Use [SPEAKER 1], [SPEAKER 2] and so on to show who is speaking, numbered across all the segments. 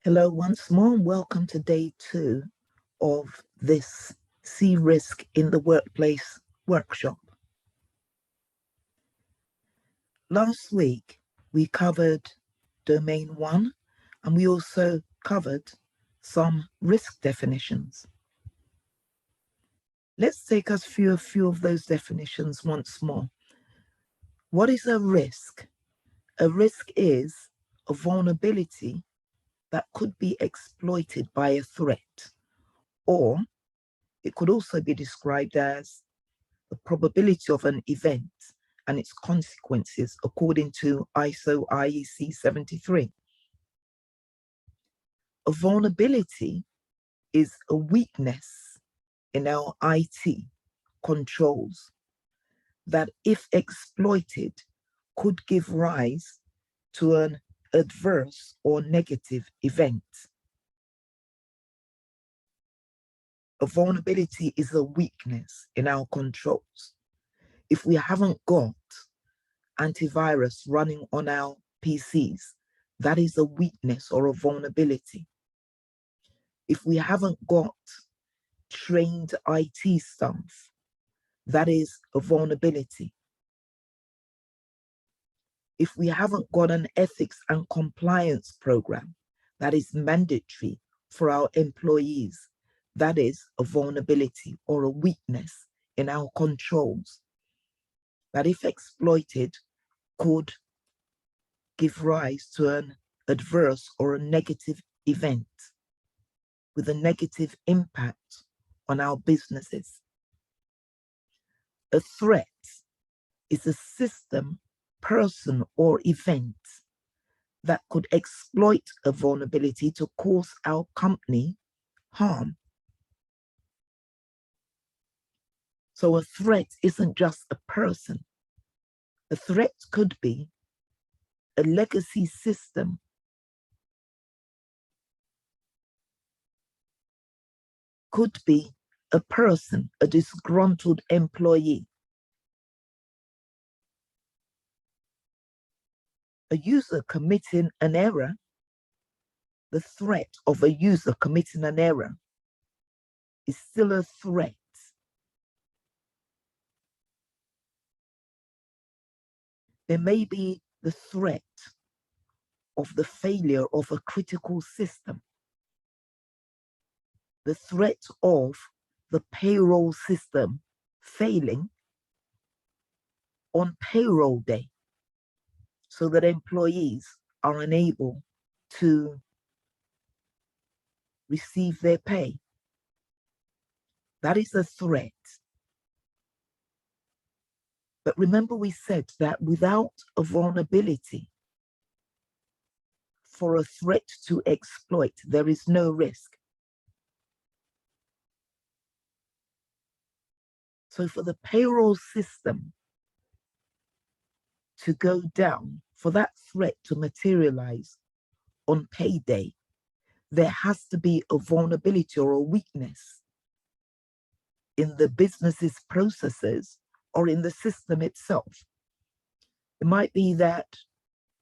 [SPEAKER 1] Hello once more and welcome to day 2 of this CRISC in the Workplace workshop. Last week we covered domain 1 and we also covered some risk definitions. Let's take us through a few of those definitions once more. What is a risk? A risk is a vulnerability that could be exploited by a threat, or it could also be described as the probability of an event and its consequences according to ISO IEC 73. A vulnerability is a weakness in our IT controls that, if exploited, could give rise to an adverse or negative event. A vulnerability is a weakness in our controls. If we haven't got antivirus running on our PCs, that is a weakness or a vulnerability. If we haven't got trained IT staff, that is a vulnerability. If we haven't got an ethics and compliance program that is mandatory for our employees, that is a vulnerability or a weakness in our controls that, if exploited, could give rise to an adverse or a negative event with a negative impact on our businesses. A threat is a system, person, or event that could exploit a vulnerability to cause our company harm. So a threat isn't just a person. A threat could be a legacy system, could be a person, a disgruntled employee, a user committing an error. The threat of a user committing an error is still a threat. There may be the threat of the failure of a critical system, the threat of the payroll system failing on payroll day so that employees are unable to receive their pay. That is a threat. But remember, we said that without a vulnerability for a threat to exploit, there is no risk. So for the payroll system to go down, for that threat to materialize on payday, there has to be a vulnerability or a weakness in the business's processes or in the system itself. It might be that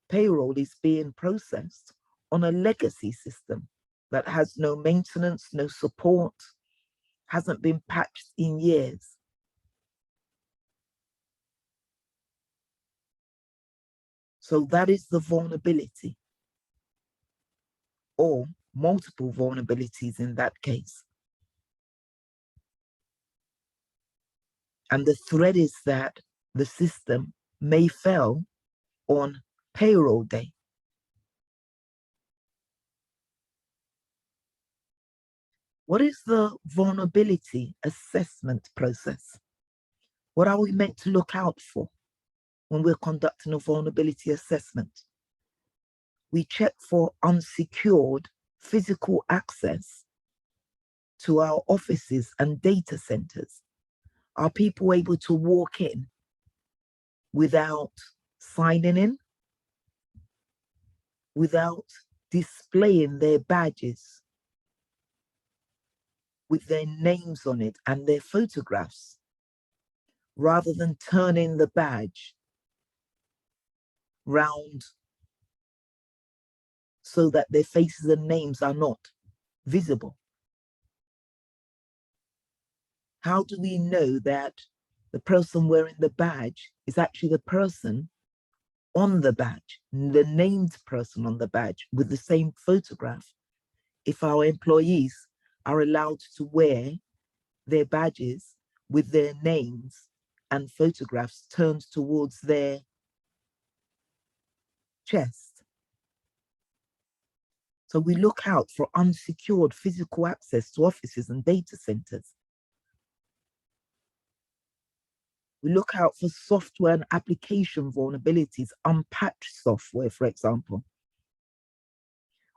[SPEAKER 1] payroll is being processed on a legacy system that has no maintenance, no support, hasn't been patched in years. So that is the vulnerability, or multiple vulnerabilities in that case. And the threat is that the system may fail on payroll day. What is the vulnerability assessment process? What are we meant to look out for when we're conducting a vulnerability assessment? We check for unsecured physical access to our offices and data centers. Are people able to walk in without signing in, without displaying their badges with their names on it and their photographs, rather than turning the badge round so that their faces and names are not visible? How do we know that the person wearing the badge is actually the person on the badge, the named person on the badge with the same photograph, if our employees are allowed to wear their badges with their names and photographs turned towards their chest? So we look out for unsecured physical access to offices and data centers. We look out for software and application vulnerabilities, unpatched software, for example.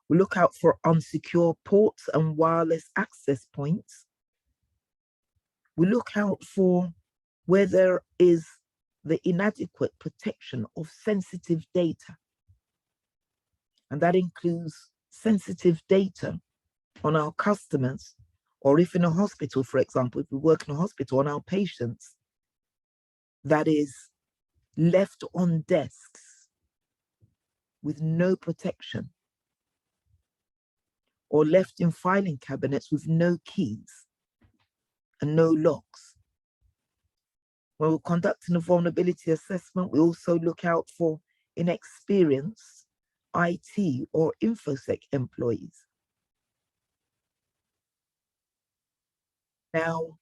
[SPEAKER 1] We look out for unsecure ports and wireless access points. We look out for where there is the inadequate protection of sensitive data. And that includes sensitive data on our customers, or if in a hospital, for example, if we work in a hospital, on our patients, that is left on desks with no protection, or left in filing cabinets with no keys and no locks. When we're conducting a vulnerability assessment, we also look out for inexperienced IT or InfoSec employees. Now,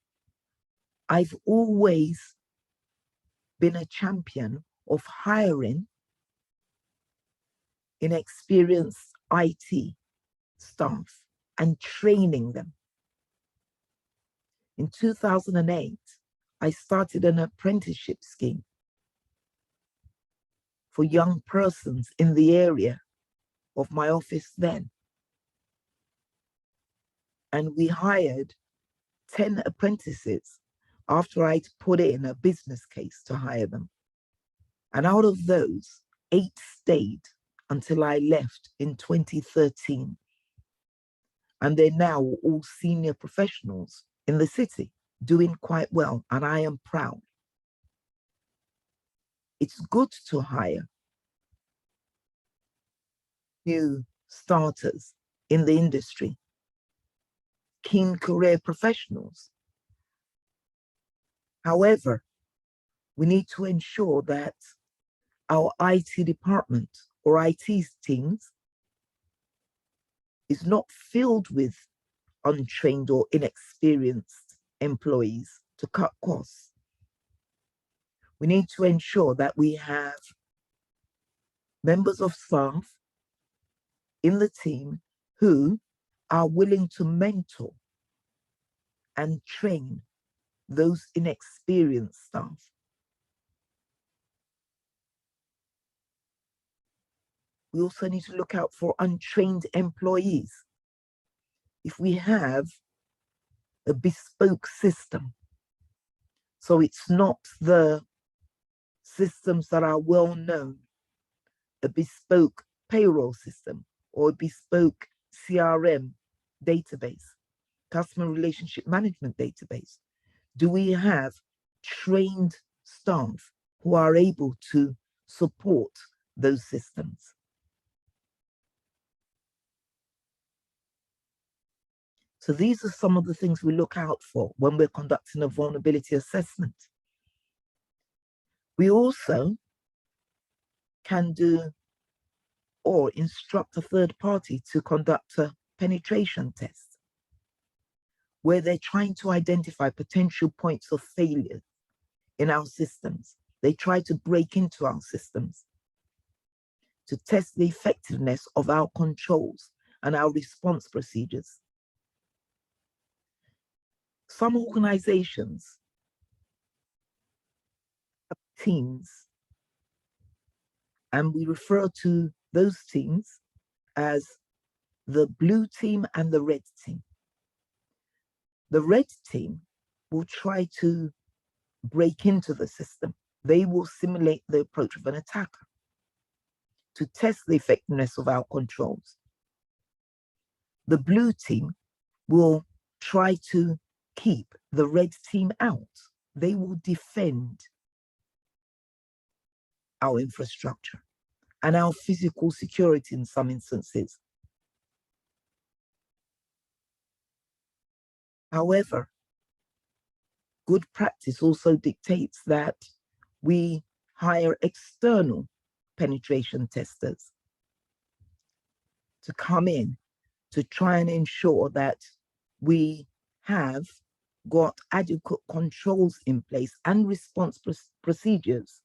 [SPEAKER 1] I've always been a champion of hiring inexperienced IT staff and training them. In 2008, I started an apprenticeship scheme for young persons in the area of my office then. And we hired 10 apprentices after I'd put in a business case to hire them. And out of those, 8 stayed until I left in 2013. And they're now all senior professionals in the city, doing quite well, and I am proud. It's good to hire new starters in the industry, keen career professionals. However, we need to ensure that our IT department or IT teams is not filled with untrained or inexperienced employees to cut costs. We need to ensure that we have members of staff in the team who are willing to mentor and train those inexperienced staff. We also need to look out for untrained employees. If we have a bespoke system, so it's not the systems that are well known, a bespoke payroll system or a bespoke CRM database, customer relationship management database, do we have trained staff who are able to support those systems? So these are some of the things we look out for when we're conducting a vulnerability assessment. We also can do or instruct a third party to conduct a penetration test, where they're trying to identify potential points of failure in our systems. They try to break into our systems to test the effectiveness of our controls and our response procedures. Some organizations have teams, and we refer to those teams as the blue team and the red team. The red team will try to break into the system. They will simulate the approach of an attacker to test the effectiveness of our controls. The blue team will try to keep the red team out. They will defend our infrastructure. and our physical security in some instances. However, good practice also dictates that we hire external penetration testers to come in to try and ensure that we have got adequate controls in place and response procedures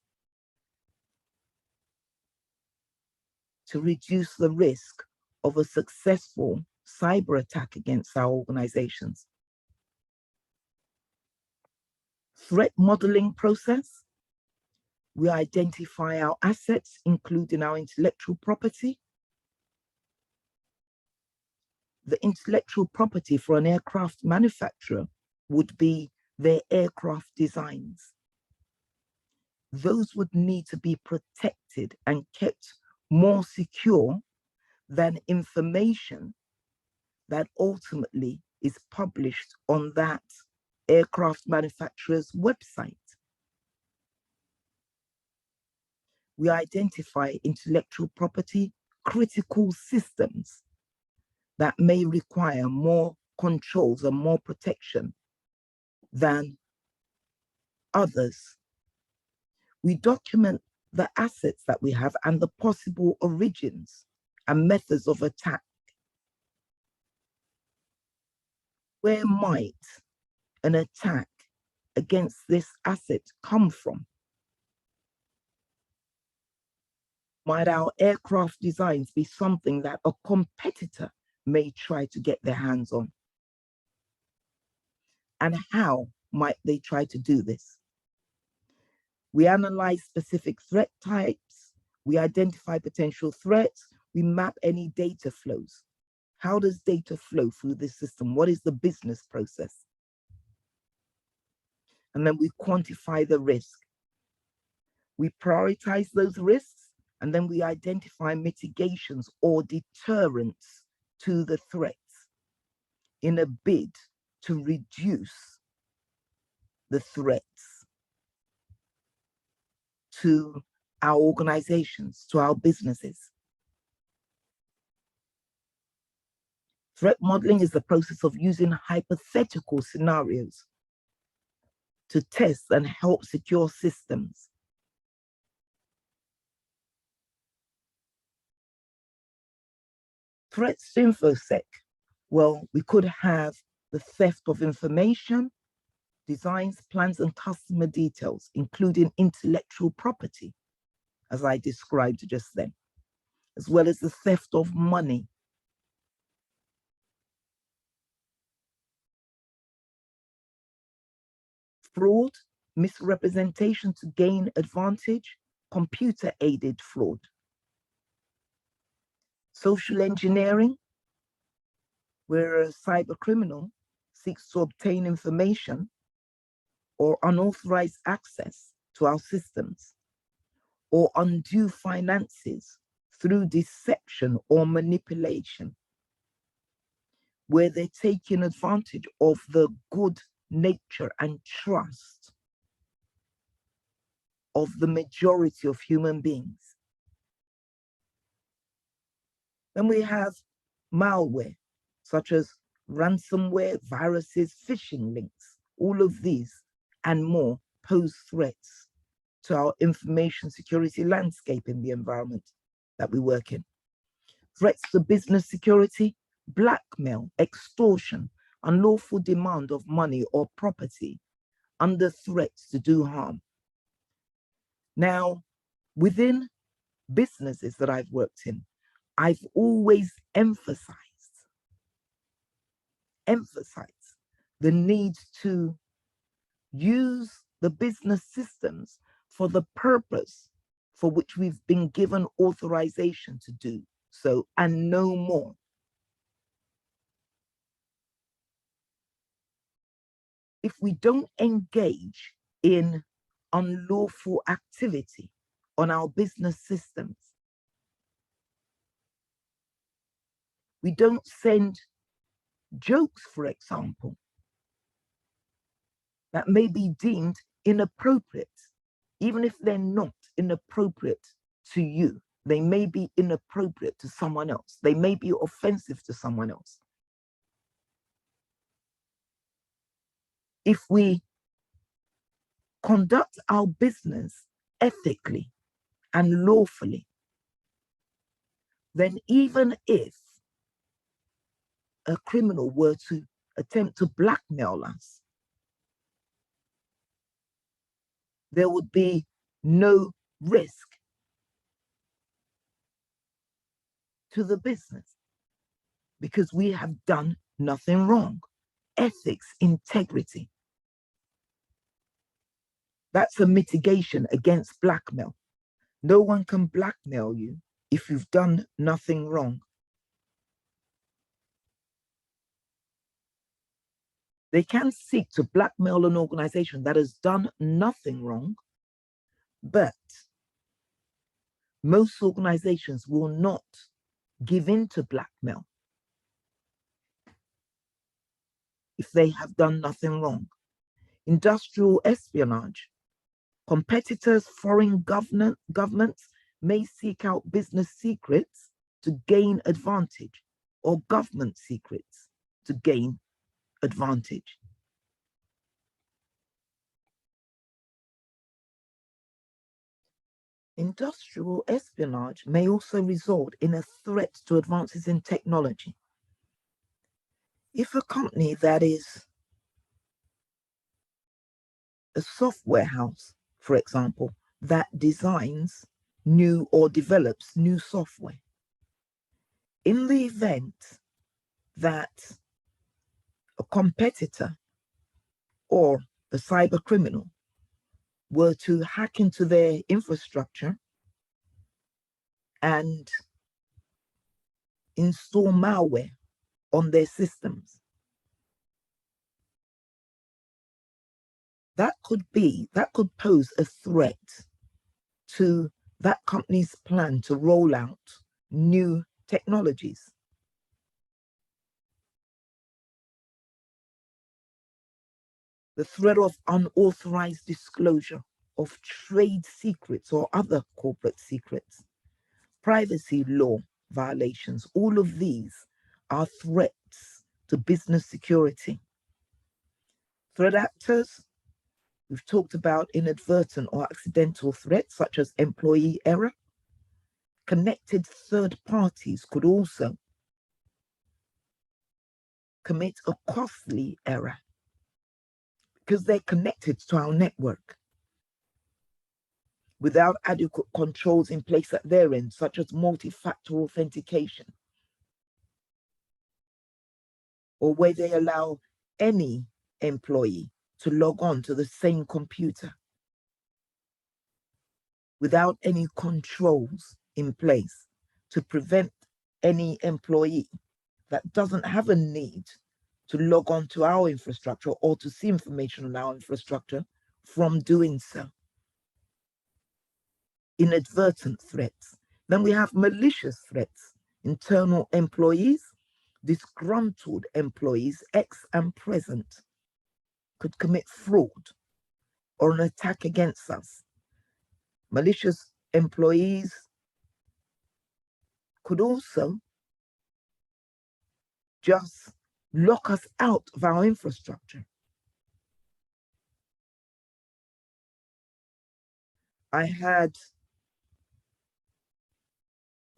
[SPEAKER 1] to reduce the risk of a successful cyber attack against our organizations. Threat modeling process. We identify our assets, including our intellectual property. The intellectual property for an aircraft manufacturer would be their aircraft designs. Those would need to be protected and kept more secure than information that ultimately is published on that aircraft manufacturer's website. We identify intellectual property critical systems that may require more controls and more protection than others. We document the assets that we have and the possible origins and methods of attack. Where might an attack against this asset come from? Might our aircraft designs be something that a competitor may try to get their hands on? And how might they try to do this? We analyze specific threat types, we identify potential threats, we map any data flows. How does data flow through this system? What is the business process? And then we quantify the risk. We prioritize those risks, and then we identify mitigations or deterrents to the threats in a bid to reduce the threats to our organizations, to our businesses. Threat modeling is the process of using hypothetical scenarios to test and help secure systems. Threats to InfoSec. Well, we could have the theft of information, designs, plans, and customer details, including intellectual property, as I described just then, as well as the theft of money. Fraud, misrepresentation to gain advantage, computer-aided fraud. Social engineering, where a cyber criminal seeks to obtain information or unauthorized access to our systems, or undue finances through deception or manipulation, where they're taking advantage of the good nature and trust of the majority of human beings. Then we have malware, such as ransomware, viruses, phishing links. All of these and more pose threats to our information security landscape in the environment that we work in. Threats to business security, blackmail, extortion, unlawful demand of money or property under threats to do harm. Now, within businesses that I've worked in, I've always emphasized the need to use the business systems for the purpose for which we've been given authorization to do so, and no more. If we don't engage in unlawful activity on our business systems, we don't send jokes, for example, that may be deemed inappropriate, even if they're not inappropriate to you They may be inappropriate to someone else. They may be offensive to someone else. If we conduct our business ethically and lawfully, then even if a criminal were to attempt to blackmail us, there would be no risk to the business because we have done nothing wrong. Ethics, integrity. That's a mitigation against blackmail. No one can blackmail you if you've done nothing wrong. They can seek to blackmail an organization that has done nothing wrong, but most organizations will not give in to blackmail if they have done nothing wrong. Industrial espionage. Competitors, foreign governments may seek out business secrets to gain advantage, or government secrets to gain advantage. Industrial espionage may also result in a threat to advances in technology. If a company that is a software house, for example, that designs new or develops new software, in the event that a competitor or a cyber criminal were to hack into their infrastructure and install malware on their systems, that could pose a threat to that company's plan to roll out new technologies. The threat of unauthorized disclosure of trade secrets or other corporate secrets, privacy law violations, all of these are threats to business security. Threat actors, we've talked about inadvertent or accidental threats such as employee error. Connected third parties could also commit a costly error because they're connected to our network without adequate controls in place at their end, such as multi-factor authentication, or where they allow any employee to log on to the same computer without any controls in place to prevent any employee that doesn't have a need to log on to our infrastructure or to see information on our infrastructure from doing so. Inadvertent threats. Then we have malicious threats. Internal employees, disgruntled employees, ex and present, could commit fraud or an attack against us. Malicious employees could also just lock us out of our infrastructure. I had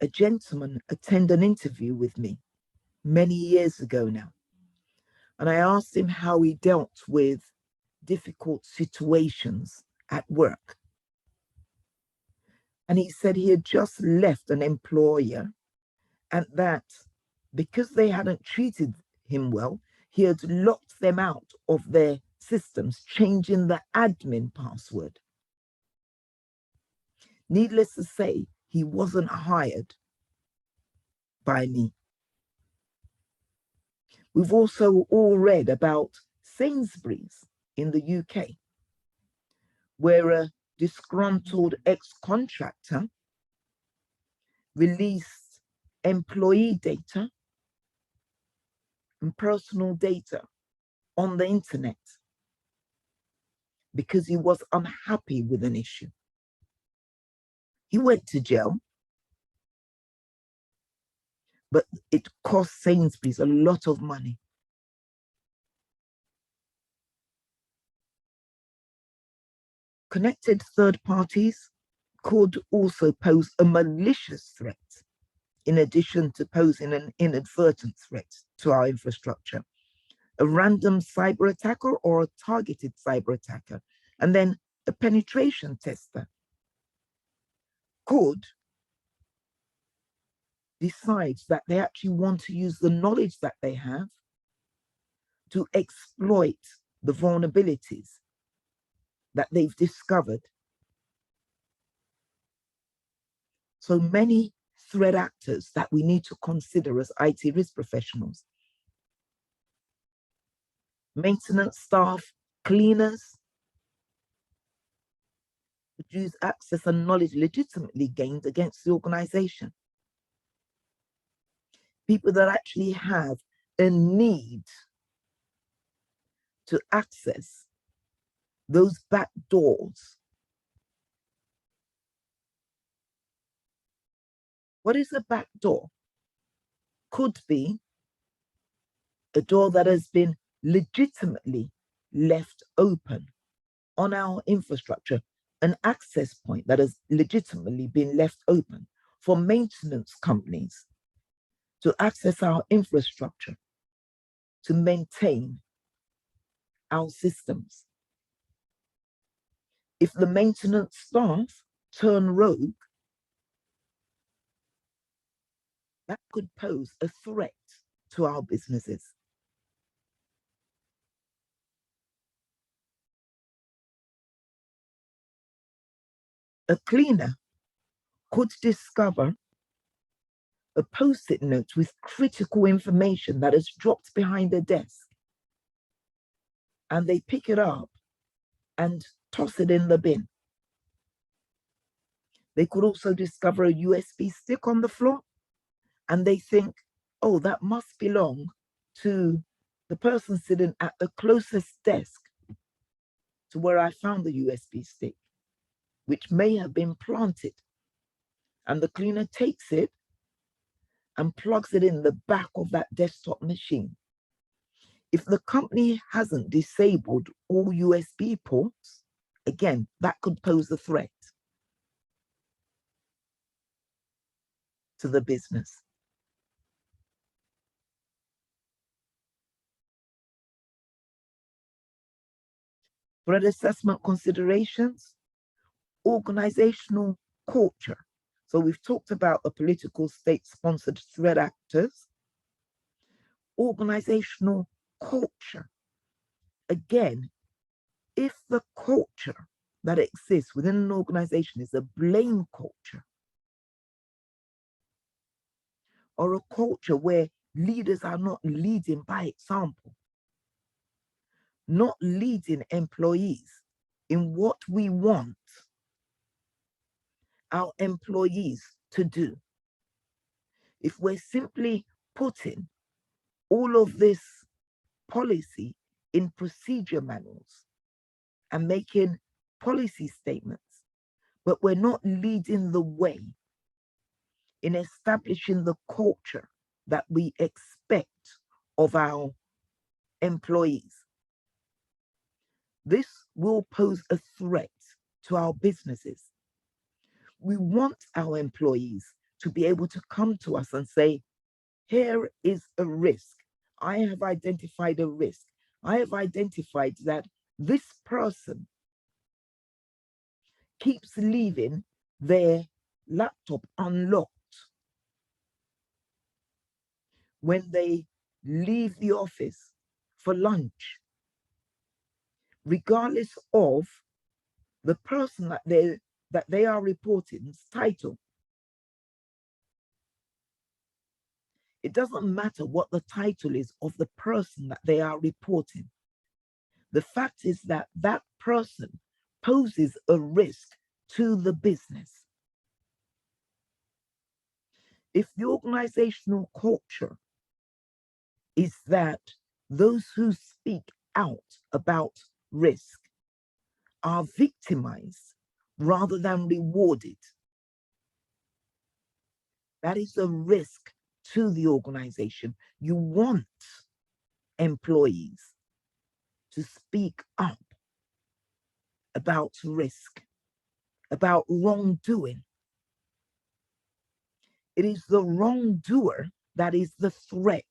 [SPEAKER 1] a gentleman attend an interview with me many years ago now, and I asked him how he dealt with difficult situations at work. And he said he had just left an employer, and that because they hadn't treated him well, he had locked them out of their systems, changing the admin password. Needless to say, he wasn't hired by me. We've also all read about Sainsbury's in the UK, where a disgruntled ex-contractor released employee data and personal data on the internet because he was unhappy with an issue. He went to jail, It costs Sainsbury's a lot of money. Connected third parties could also pose a malicious threat, in addition to posing an inadvertent threat to our infrastructure. A random cyber attacker or a targeted cyber attacker, and then a penetration tester could decide that they actually want to use the knowledge that they have to exploit the vulnerabilities that they've discovered. So many threat actors that we need to consider as IT risk professionals. Maintenance staff, cleaners, would use access and knowledge legitimately gained against the organization. People that actually have a need to access those back doors. What is a back door? Could be a door that has been legitimately left open on our infrastructure, an access point that has legitimately been left open for maintenance companies to access our infrastructure, to maintain our systems. If the maintenance staff turn rogue, that could pose a threat to our businesses. A cleaner could discover a post-it note with critical information that is dropped behind a desk, and they pick it up and toss it in the bin. They could also discover a USB stick on the floor, and they think, oh, that must belong to the person sitting at the closest desk to where I found the USB stick, which may have been planted. And the cleaner takes it and plugs it in the back of that desktop machine. If the company hasn't disabled all USB ports, again, that could pose a threat to the business. Threat assessment considerations, organizational culture. So we've talked about the political state-sponsored threat actors. Organizational culture. Again, if the culture that exists within an organization is a blame culture, or a culture where leaders are not leading by example, not leading employees in what we want our employees to do. If we're simply putting all of this policy in procedure manuals and making policy statements, but we're not leading the way in establishing the culture that we expect of our employees, this will pose a threat to our businesses. We want our employees to be able to come to us and say, here is a risk. I have identified a risk. I have identified that this person keeps leaving their laptop unlocked when they leave the office for lunch, regardless of the person that they are reporting's title. It doesn't matter what the title is of the person that they are reporting. The fact is that that person poses a risk to the business. If the organizational culture is that those who speak out about risk are victimized rather than rewarded, that is a risk to the organization. You want employees to speak up about risk, about wrongdoing. It is the wrongdoer that is the threat,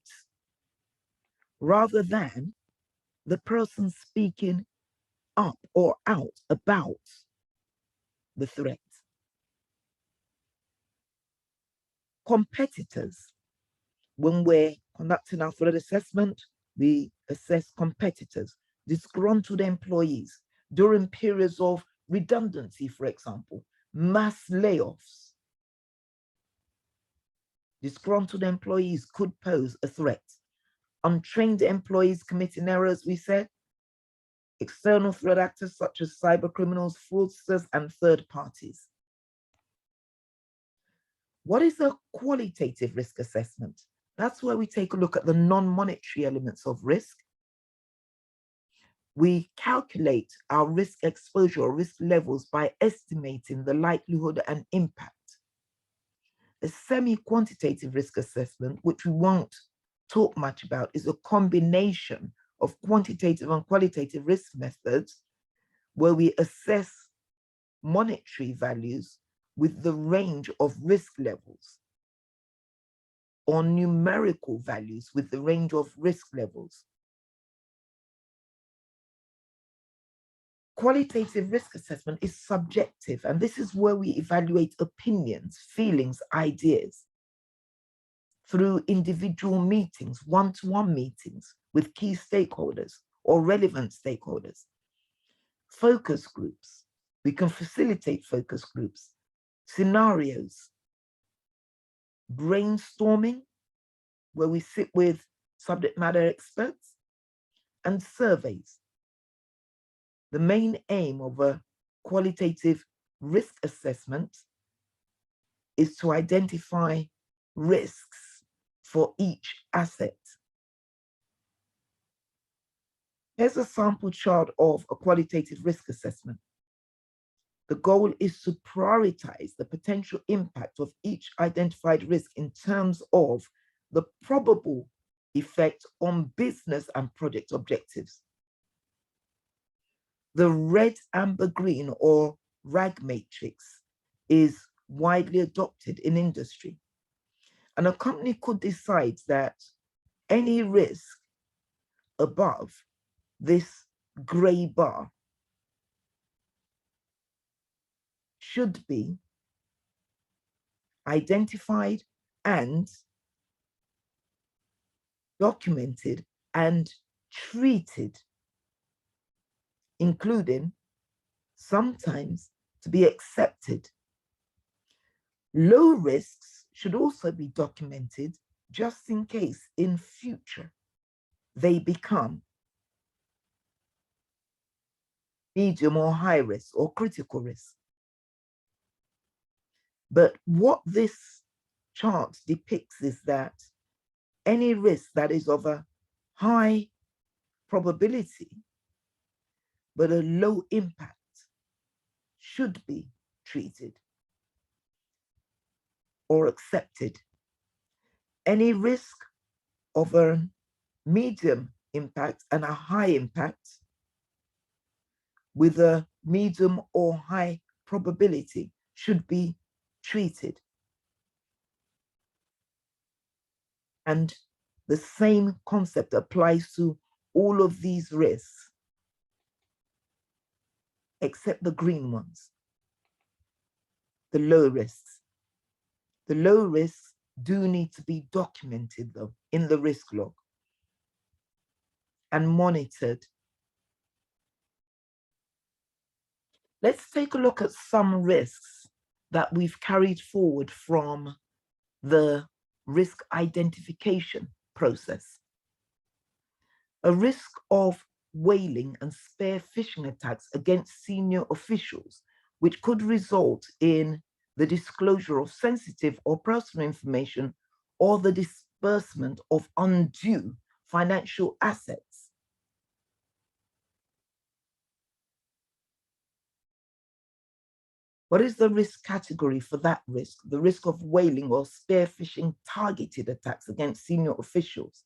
[SPEAKER 1] rather than the person speaking up or out about the threat. Competitors. When we're conducting our threat assessment, we assess competitors, disgruntled employees during periods of redundancy, for example, mass layoffs. Disgruntled employees could pose a threat. Untrained employees committing errors, we said. External threat actors such as cyber criminals, fraudsters, and third parties. What is a qualitative risk assessment? That's where we take a look at the non-monetary elements of risk. We calculate our risk exposure or risk levels by estimating the likelihood and impact. A semi-quantitative risk assessment, which we won't talk much about, is a combination of quantitative and qualitative risk methods where we assess monetary values with the range of risk levels, or numerical values with the range of risk levels. Qualitative risk assessment is subjective, and this is where we evaluate opinions, feelings, ideas through individual meetings, one-to-one meetings with key stakeholders or relevant stakeholders. Focus groups. We can facilitate focus groups, scenarios, brainstorming, where we sit with subject matter experts, and surveys. The main aim of a qualitative risk assessment is to identify risks for each asset. Here's a sample chart of a qualitative risk assessment. The goal is to prioritize the potential impact of each identified risk in terms of the probable effect on business and project objectives. The red, amber, green, or RAG matrix is widely adopted in industry. And a company could decide that any risk above this gray bar should be identified and documented and treated, including sometimes to be accepted. Low risks should also be documented just in case in future they become medium or high risk or critical risk. But what this chart depicts is that any risk that is of a high probability but a low impact should be treated or accepted. Any risk of a medium impact and a high impact with a medium or high probability should be treated. And the same concept applies to all of these risks, except the green ones, the low risks. The low risks do need to be documented though in the risk log and monitored. Let's take a look at some risks that we've carried forward from the risk identification process. A risk of whaling and spear phishing attacks against senior officials, which could result in the disclosure of sensitive or personal information or the disbursement of undue financial assets. What is the risk category for that risk? The risk of whaling or spearfishing targeted attacks against senior officials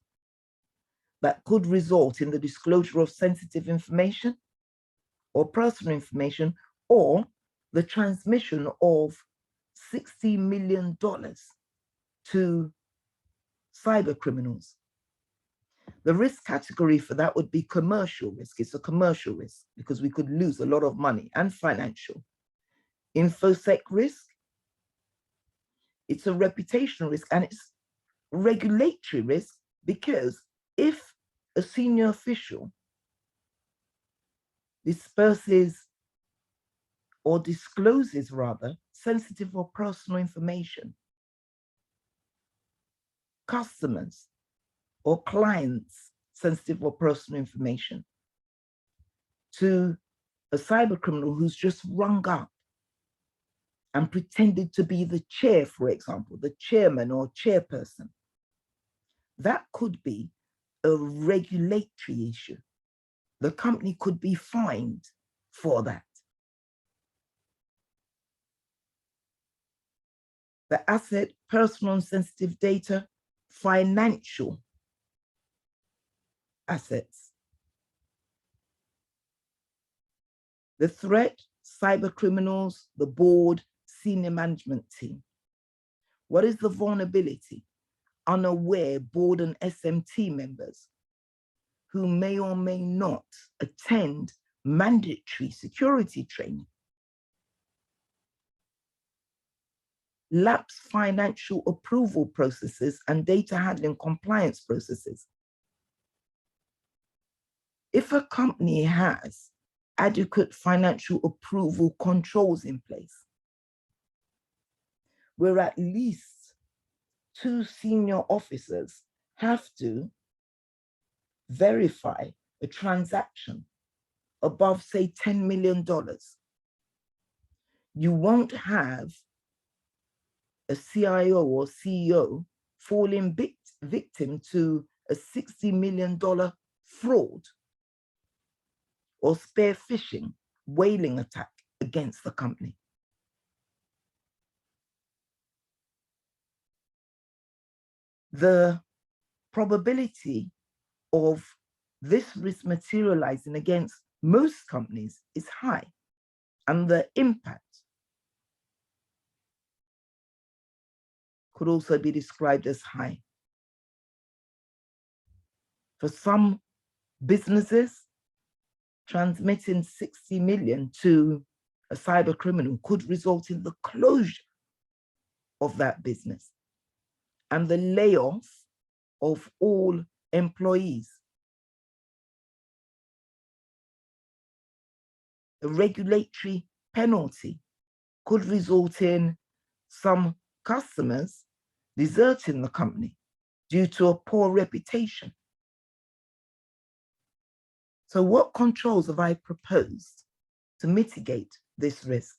[SPEAKER 1] that could result in the disclosure of sensitive information or personal information, or the transmission of $60 million to cyber criminals. The risk category for that would be commercial risk. It's a commercial risk because we could lose a lot of money, and financial. InfoSec risk, it's a reputational risk, and it's regulatory risk because if a senior official disperses or discloses rather sensitive or personal information, customers or clients' sensitive or personal information, to a cyber criminal who's just rung up and pretended to be the chair, for example, the chairman or chairperson, that could be a regulatory issue. The company could be fined for that. The asset, personal and sensitive data, financial assets. The threat, cyber criminals, the board, senior management team. What is the vulnerability? Unaware board and SMT members who may or may not attend mandatory security training. Lapse financial approval processes and data handling compliance processes. If a company has adequate financial approval controls in place, where at least 2 senior officers have to verify a transaction above, say, $10 million, you won't have a CIO or CEO falling victim to a $60 million fraud or spearfishing, whaling attack against the company. The probability of this risk materializing against most companies is high, and the impact could also be described as high. For some businesses, transmitting 60 million to a cyber criminal could result in the closure of that business and the layoff of all employees. A regulatory penalty could result in some customers deserting the company due to a poor reputation. So what controls have I proposed to mitigate this risk?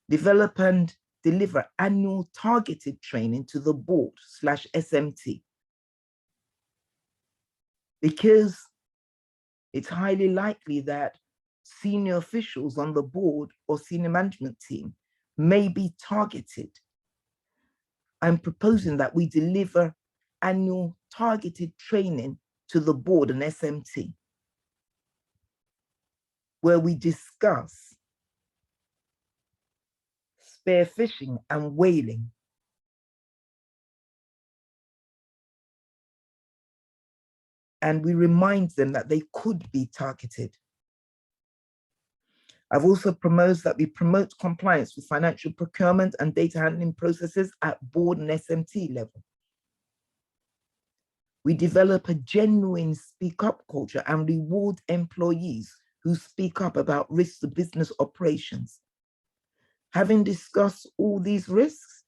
[SPEAKER 1] Develop and deliver annual targeted training to the board/SMT. Because it's highly likely that senior officials on the board or senior management team may be targeted. I'm proposing that we deliver annual targeted training to the board and SMT, where we discuss spearfishing and whaling. And we remind them that they could be targeted. I've also proposed that we promote compliance with financial procurement and data handling processes at board and SMT level. We develop a genuine speak up culture and reward employees who speak up about risks to business operations. Having discussed all these risks,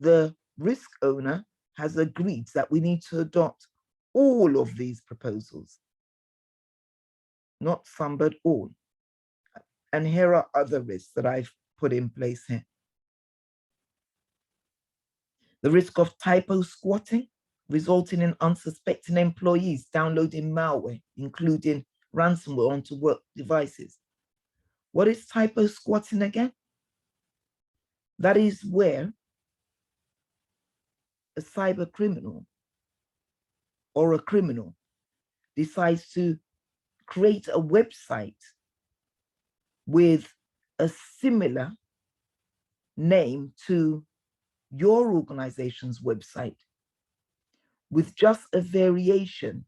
[SPEAKER 1] the risk owner has agreed that we need to adopt all of these proposals. Not some, but all. And here are other risks that I've put in place here. The risk of typo squatting, resulting in unsuspecting employees downloading malware, including ransomware onto work devices. What is typo squatting again? That is where a cyber criminal or a criminal decides to create a website with a similar name to your organization's website, with just a variation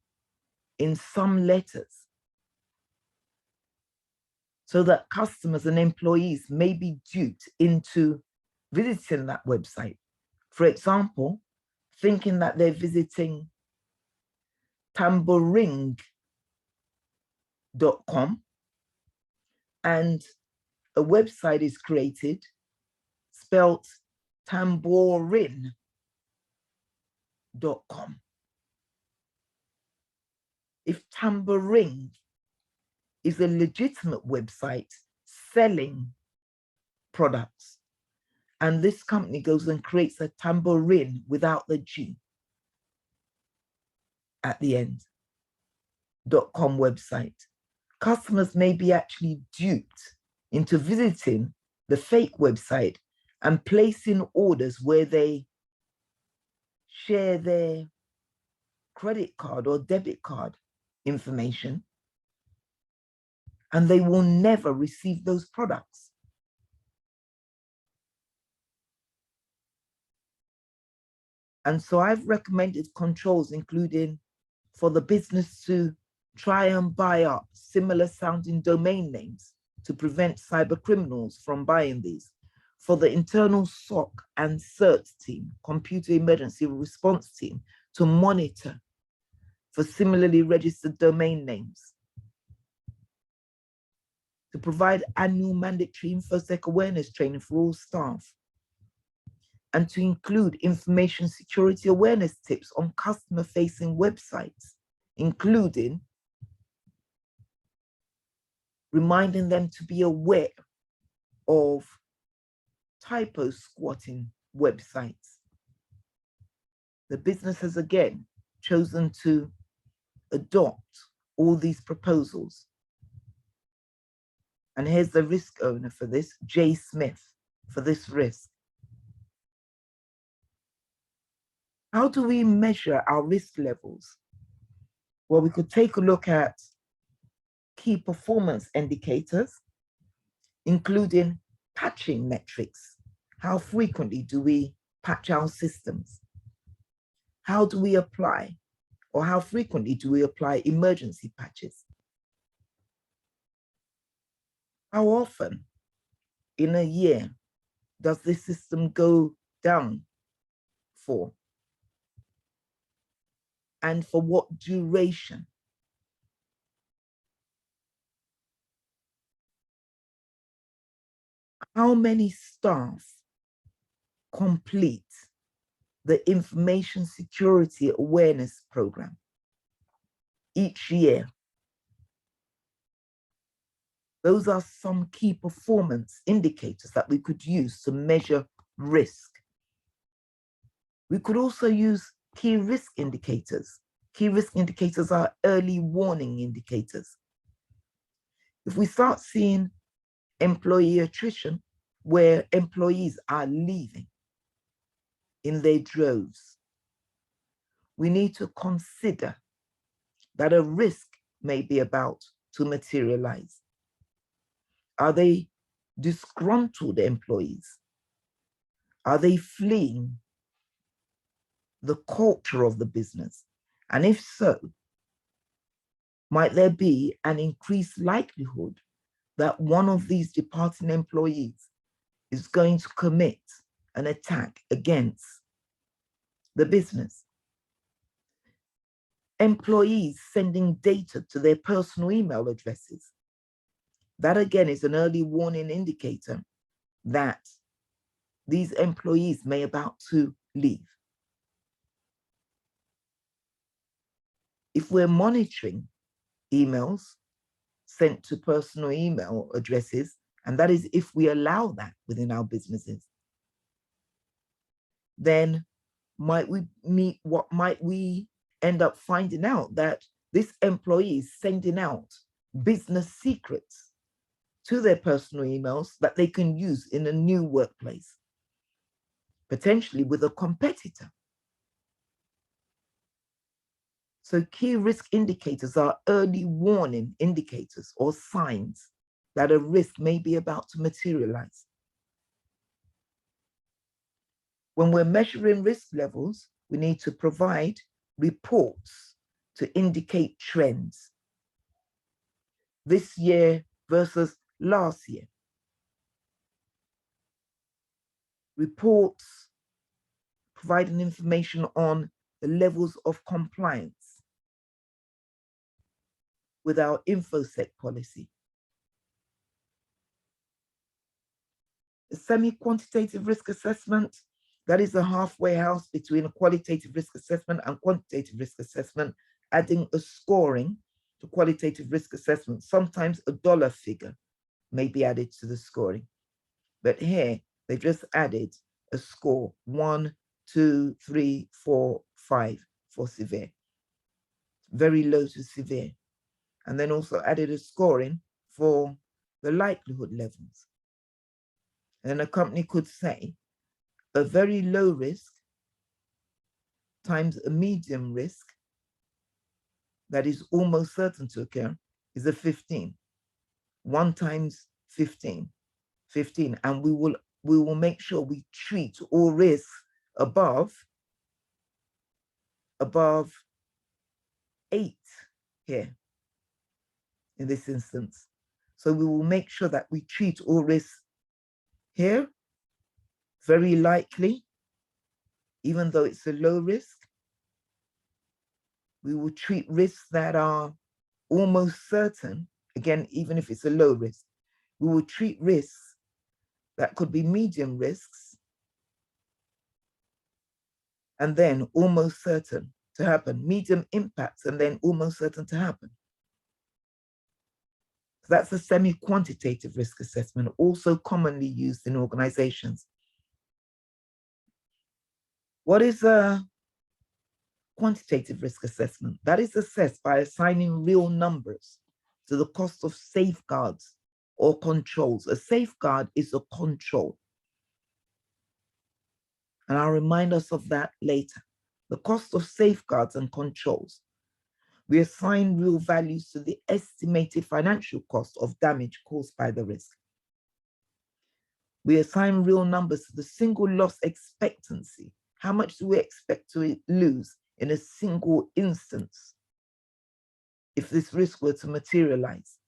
[SPEAKER 1] in some letters, so that customers and employees may be duped into visiting that website. For example, thinking that they're visiting tamboring.com, and a website is created spelt tamborin.com. If Tamboring is a legitimate website selling products, and this company goes and creates a tambourine without the G at the end, .com website, customers may be actually duped into visiting the fake website and placing orders where they share their credit card or debit card information, and they will never receive those products. And so I've recommended controls, including for the business to try and buy up similar sounding domain names to prevent cyber criminals from buying these, for the internal SOC and CERT team, Computer Emergency Response Team, to monitor for similarly registered domain names, to provide annual mandatory InfoSec awareness training for all staff, and to include information security awareness tips on customer-facing websites, including reminding them to be aware of typo squatting websites. The business has again chosen to adopt all these proposals. And here's the risk owner for this, Jay Smith, for this risk. How do we measure our risk levels? Well, we could take a look at key performance indicators, including patching metrics. How frequently do we patch our systems? How do we apply, or how frequently do we apply emergency patches? How often in a year does this system go down for? And for what duration? How many staff complete the information security awareness program each year? Those are some key performance indicators that we could use to measure risk. We could also use key risk indicators. Key risk indicators are early warning indicators. If we start seeing employee attrition, where employees are leaving in their droves, we need to consider that a risk may be about to materialize. Are they disgruntled employees? Are they fleeing the culture of the business? And if so, might there be an increased likelihood that one of these departing employees is going to commit an attack against the business? Employees sending data to their personal email addresses. That again is an early warning indicator that these employees may about to leave. If we're monitoring emails sent to personal email addresses, and that is if we allow that within our businesses, then might we end up finding out that this employee is sending out business secrets to their personal emails that they can use in a new workplace, potentially with a competitor. So key risk indicators are early warning indicators or signs that a risk may be about to materialize. When we're measuring risk levels, we need to provide reports to indicate trends. This year versus last year. Reports providing information on the levels of compliance with our InfoSec policy. A semi-quantitative risk assessment, that is a halfway house between a qualitative risk assessment and quantitative risk assessment, adding a scoring to qualitative risk assessment. Sometimes a dollar figure may be added to the scoring. But here, they've just added a score, 1, 2, 3, 4, 5 for severe. Very low to severe. And then also added a scoring for the likelihood levels. And a company could say a very low risk times a medium risk that is almost certain to occur is a 15. 1 times 15, 15. And we will make sure we treat all risks above 8 here in this instance. So we will make sure that we treat all risks here, very likely, even though it's a low risk. We will treat risks that are almost certain, again, even if it's a low risk. We will treat risks that could be medium risks and then almost certain to happen, medium impacts and then almost certain to happen. So that's a semi-quantitative risk assessment, also commonly used in organizations. What is a quantitative risk assessment? That is assessed by assigning real numbers to the cost of safeguards or controls. A safeguard is a control. And I'll remind us of that later. The cost of safeguards and controls. We assign real values to the estimated financial cost of damage caused by the risk. We assign real numbers to the single loss expectancy. How much do we expect to lose in a single instance if this risk were to materialize?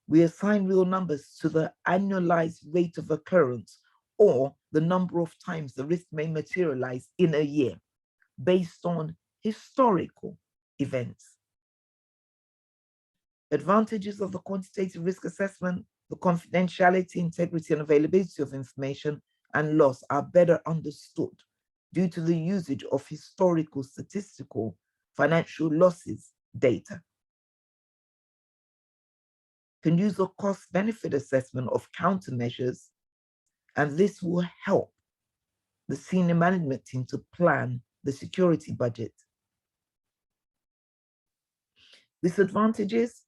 [SPEAKER 1] We assign real numbers to the annualized rate of occurrence or the number of times the risk may materialize in a year based on historical events. Advantages of the quantitative risk assessment: the confidentiality, integrity, and availability of information and loss are better understood due to the usage of historical statistical financial losses data. Can use a cost-benefit assessment of countermeasures, and this will help the senior management team to plan the security budget. Disadvantages,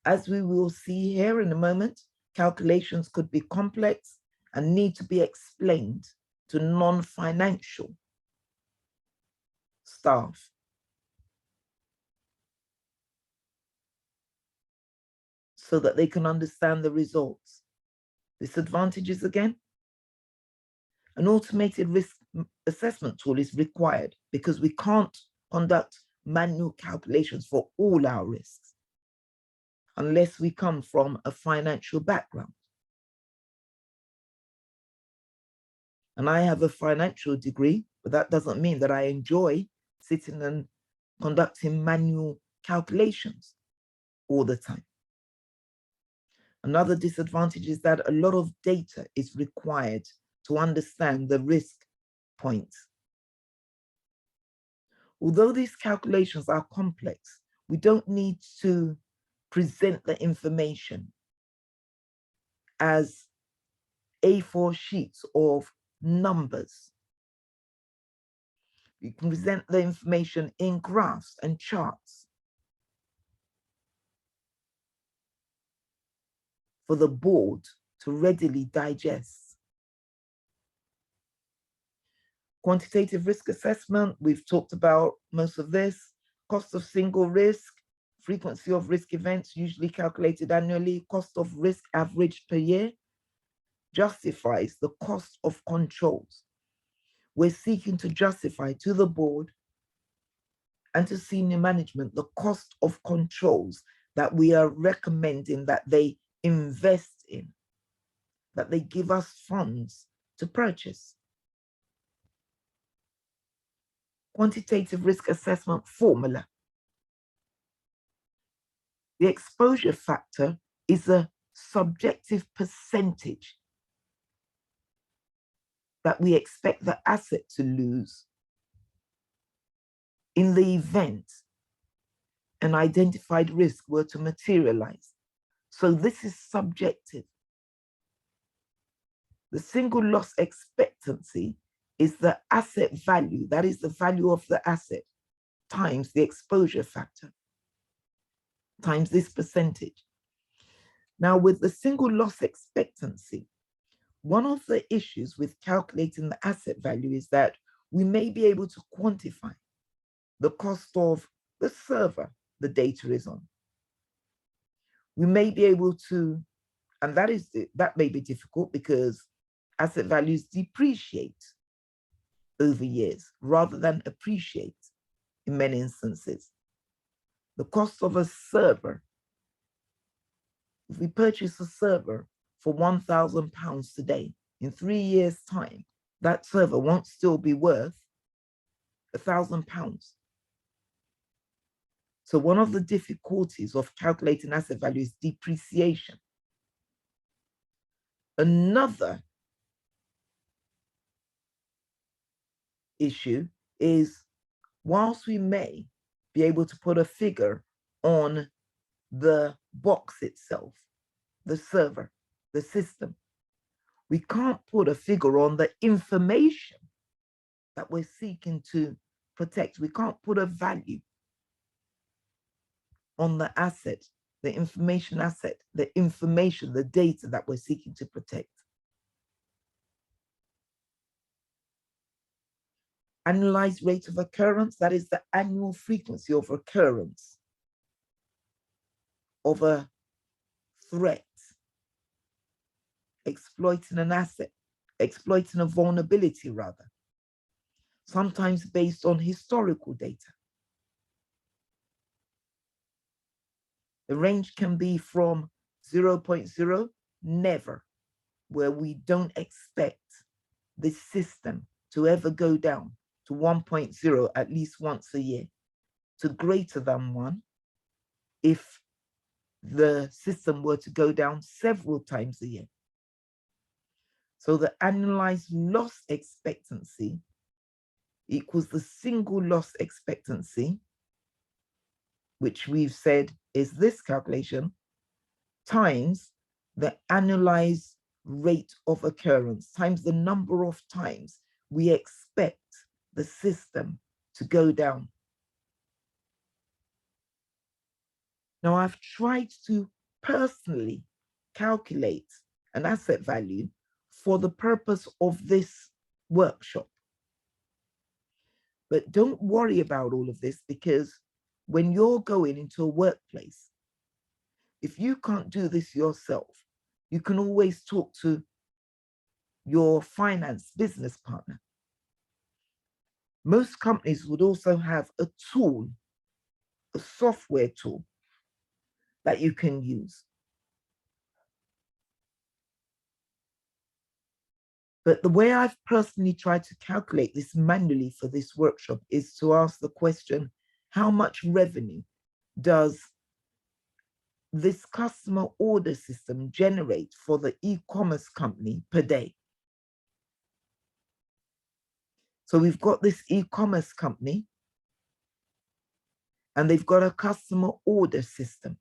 [SPEAKER 1] as we will see here in a moment, calculations could be complex and need to be explained to non-financial staff. So that they can understand the results. Disadvantages again, an automated risk assessment tool is required because we can't conduct manual calculations for all our risks unless we come from a financial background. And I have a financial degree, but that doesn't mean that I enjoy sitting and conducting manual calculations all the time. Another disadvantage is that a lot of data is required to understand the risk points. Although these calculations are complex, we don't need to present the information as A4 sheets of numbers. We can present the information in graphs and charts. for the board to readily digest. Quantitative risk assessment, we've talked about most of this. Cost of single risk, frequency of risk events usually calculated annually, cost of risk averaged per year, justifies the cost of controls. We're seeking to justify to the board and to senior management the cost of controls that we are recommending that they invest in, that they give us funds to purchase. Quantitative risk assessment formula. The exposure factor is a subjective percentage that we expect the asset to lose in the event an identified risk were to materialize. So this is subjective. The single loss expectancy is the asset value, that is the value of the asset, times the exposure factor, times this percentage. Now with the single loss expectancy, one of the issues with calculating the asset value is that we may be able to quantify the cost of the server the data is on. We may be able to, and that may be difficult because asset values depreciate over years rather than appreciate in many instances. The cost of a server, if we purchase a server for £1,000 today, in 3 years' time, that server won't still be worth £1,000. So one of the difficulties of calculating asset value is depreciation. Another issue is, whilst we may be able to put a figure on the box itself, the server, the system, we can't put a figure on the information that we're seeking to protect. We can't put a value on the asset, the information asset, the information, the data that we're seeking to protect. Annualized rate of occurrence, that is the annual frequency of occurrence of a threat, exploiting an asset, exploiting a vulnerability rather, sometimes based on historical data. The range can be from 0.0, never, where we don't expect this system to ever go down, to 1.0 at least once a year, to greater than 1 if the system were to go down several times a year. So the annualized loss expectancy equals the single loss expectancy, which we've said is this calculation, times the annualized rate of occurrence, times the number of times we expect the system to go down. Now, I've tried to personally calculate an asset value for the purpose of this workshop. But don't worry about all of this, because when you're going into a workplace, if you can't do this yourself, you can always talk to your finance business partner. Most companies would also have a tool, a software tool that you can use. But the way I've personally tried to calculate this manually for this workshop is to ask the question, how much revenue does this customer order system generate for the e-commerce company per day? So we've got this e-commerce company and they've got a customer order system.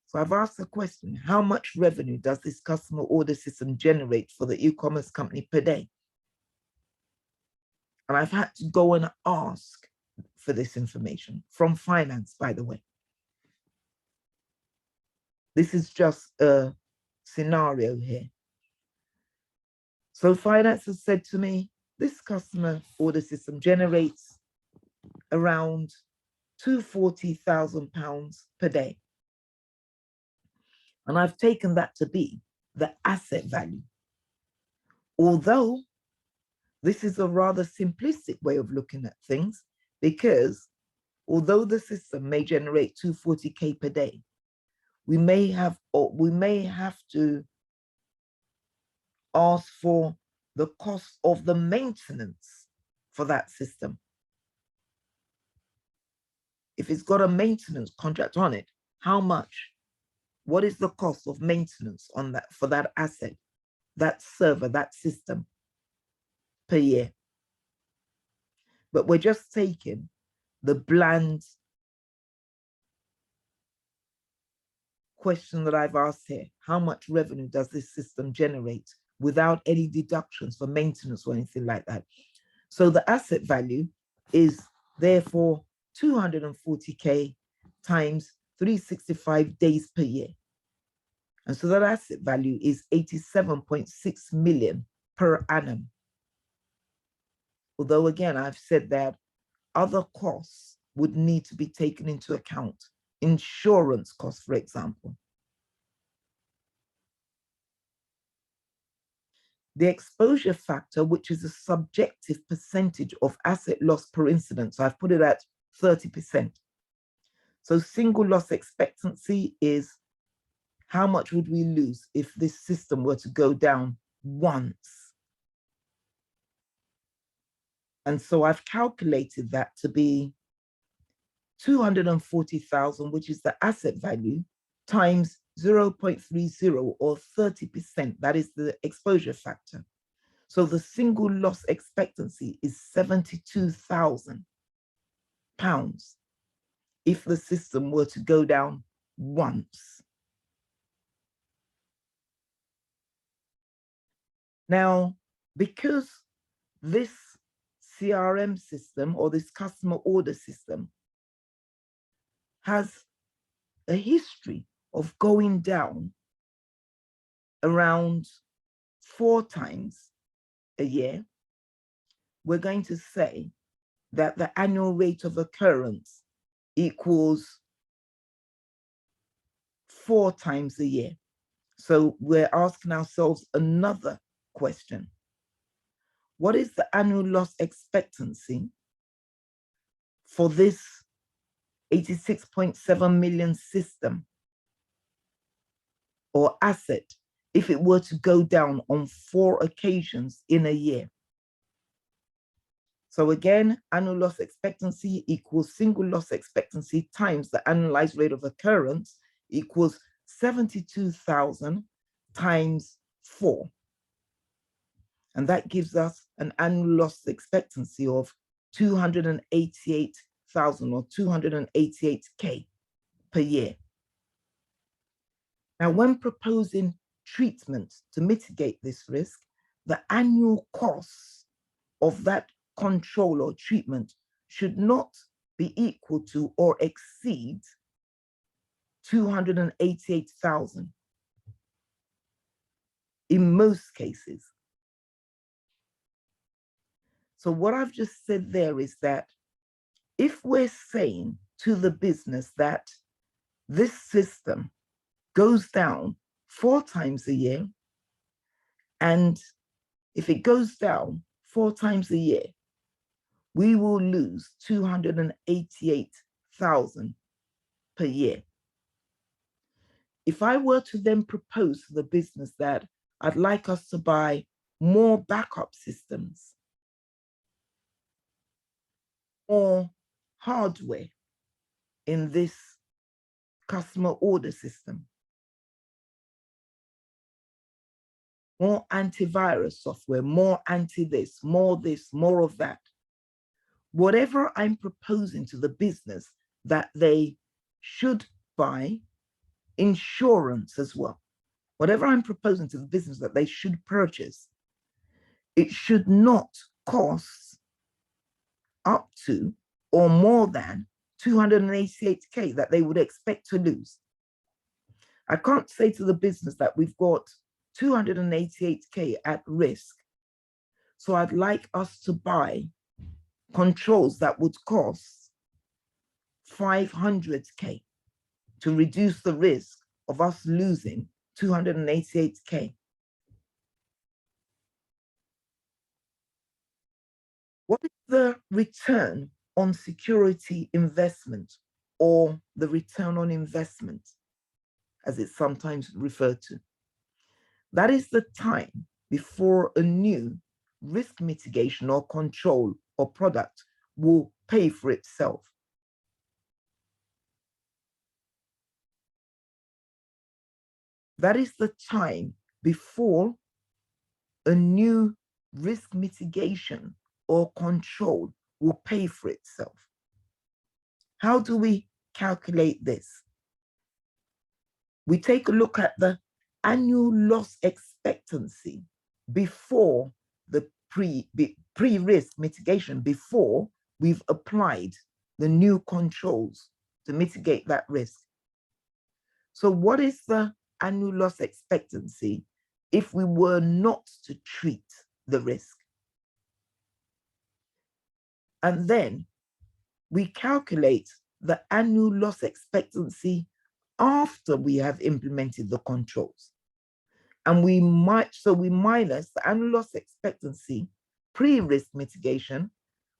[SPEAKER 1] So I've asked the question, how much revenue does this customer order system generate for the e-commerce company per day? And I've had to go and ask for this information from finance, by the way. This is just a scenario here. So finance has said to me, this customer order system generates around £240,000 per day. And I've taken that to be the asset value. Although this is a rather simplistic way of looking at things, because although the system may generate 240K per day, we may have to ask for the cost of the maintenance for that system. If it's got a maintenance contract on it, how much? What is the cost of maintenance on that for that asset, that server, that system per year? But we're just taking the bland question that I've asked here. How much revenue does this system generate without any deductions for maintenance or anything like that? So the asset value is therefore 240K times 365 days per year. And so that asset value is 87.6 million per annum. Although again, I've said that other costs would need to be taken into account. Insurance costs, for example. The exposure factor, which is a subjective percentage of asset loss per incident. So I've put it at 30%. So single loss expectancy is how much would we lose if this system were to go down once? And so I've calculated that to be 240,000, which is the asset value, times 0.30 or 30%. That is the exposure factor. So the single loss expectancy is £72,000 if the system were to go down once. Now, because this CRM system or this customer order system has a history of going down around 4 times a year, we're going to say that the annual rate of occurrence equals 4 times a year. So we're asking ourselves another question. What is the annual loss expectancy for this 86.7 million system or asset if it were to go down on 4 occasions in a year? So again, annual loss expectancy equals single loss expectancy times the annualized rate of occurrence equals 72,000 times 4. And that gives us an annual loss expectancy of 288,000 or 288K per year. Now, when proposing treatment to mitigate this risk, the annual costs of that control or treatment should not be equal to or exceed 288,000 in most cases. So what I've just said there is that if we're saying to the business that this system goes down 4 times a year, and if it goes down 4 times a year, we will lose 288,000 per year. If I were to then propose to the business that I'd like us to buy more backup systems, more hardware in this customer order system, more antivirus software, more anti-this, more of that. Whatever I'm proposing to the business that they should buy, insurance as well. Whatever I'm proposing to the business that they should purchase, it should not cost up to or more than 288K that they would expect to lose. I can't say to the business that we've got 288K at risk. So I'd like us to buy controls that would cost 500K to reduce the risk of us losing 288K. What is the return on security investment, or the return on investment, as it's sometimes referred to? That is the time before a new risk mitigation or control or product will pay for itself. That is the time before a new risk mitigation or control will pay for itself. How do we calculate this? We take a look at the annual loss expectancy before the pre-risk mitigation, before we've applied the new controls to mitigate that risk. So what is the annual loss expectancy if we were not to treat the risk? And then we calculate the annual loss expectancy after we have implemented the controls. And we minus the annual loss expectancy pre-risk mitigation.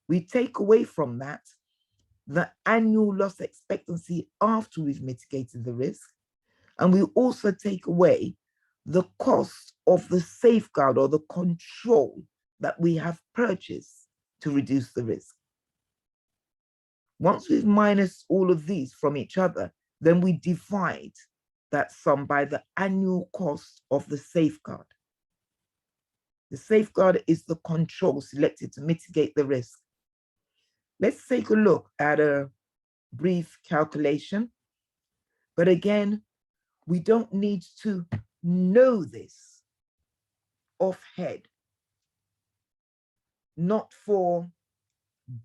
[SPEAKER 1] We take away from that the annual loss expectancy after we've mitigated the risk. And we also take away the cost of the safeguard or the control that we have purchased to reduce the risk. Once we've minus all of these from each other, then we divide that sum by the annual cost of the safeguard. The safeguard is the control selected to mitigate the risk. Let's take a look at a brief calculation. But again, we don't need to know this offhand, not for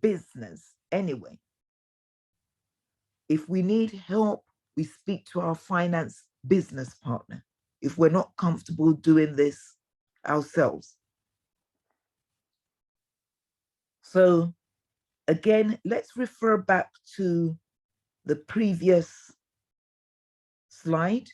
[SPEAKER 1] business anyway. If we need help, we speak to our finance business partner if we're not comfortable doing this ourselves. So again, let's refer back to the previous slide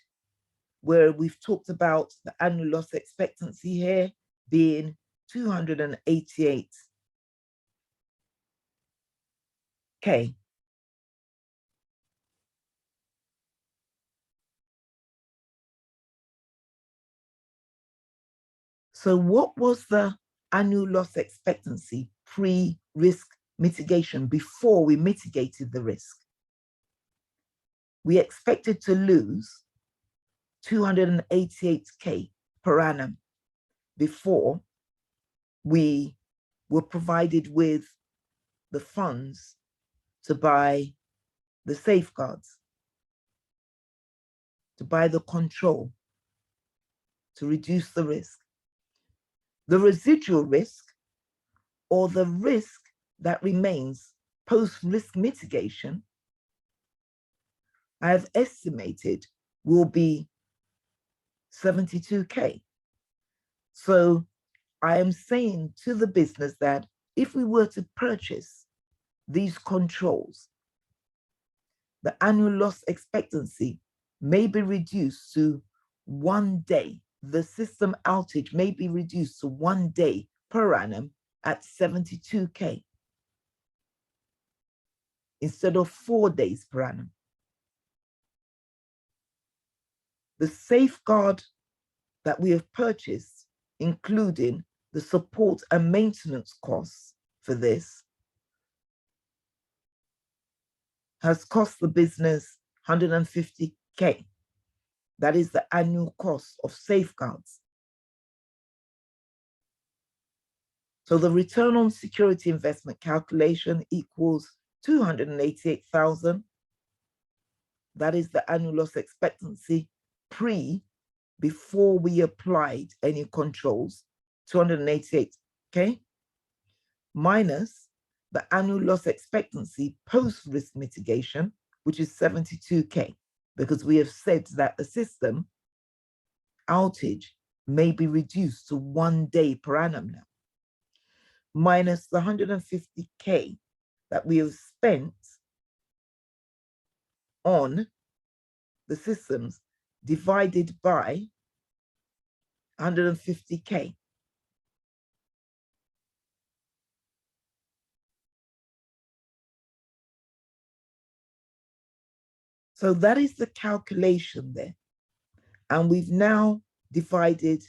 [SPEAKER 1] where we've talked about the annual loss expectancy here being 288K. So what was the annual loss expectancy pre-risk mitigation before we mitigated the risk? We expected to lose 288K per annum before we were provided with the funds to buy the safeguards, to buy the control, to reduce the risk. The residual risk, or the risk that remains post-risk mitigation, I have estimated will be 72K. So I am saying to the business that if we were to purchase these controls, the annual loss expectancy may be reduced to 1 day. The system outage may be reduced to 1 day per annum at 72K instead of 4 days per annum. The safeguard that we have purchased, including the support and maintenance costs for this, has cost the business 150K. That is the annual cost of safeguards. So the return on security investment calculation equals 288,000. That is the annual loss expectancy before we applied any controls, 288K, minus the annual loss expectancy post-risk mitigation, which is 72K. because we have said that the system outage may be reduced to 1 day per annum now, minus the 150K that we have spent on the systems divided by 150K. So that is the calculation there. And we've now divided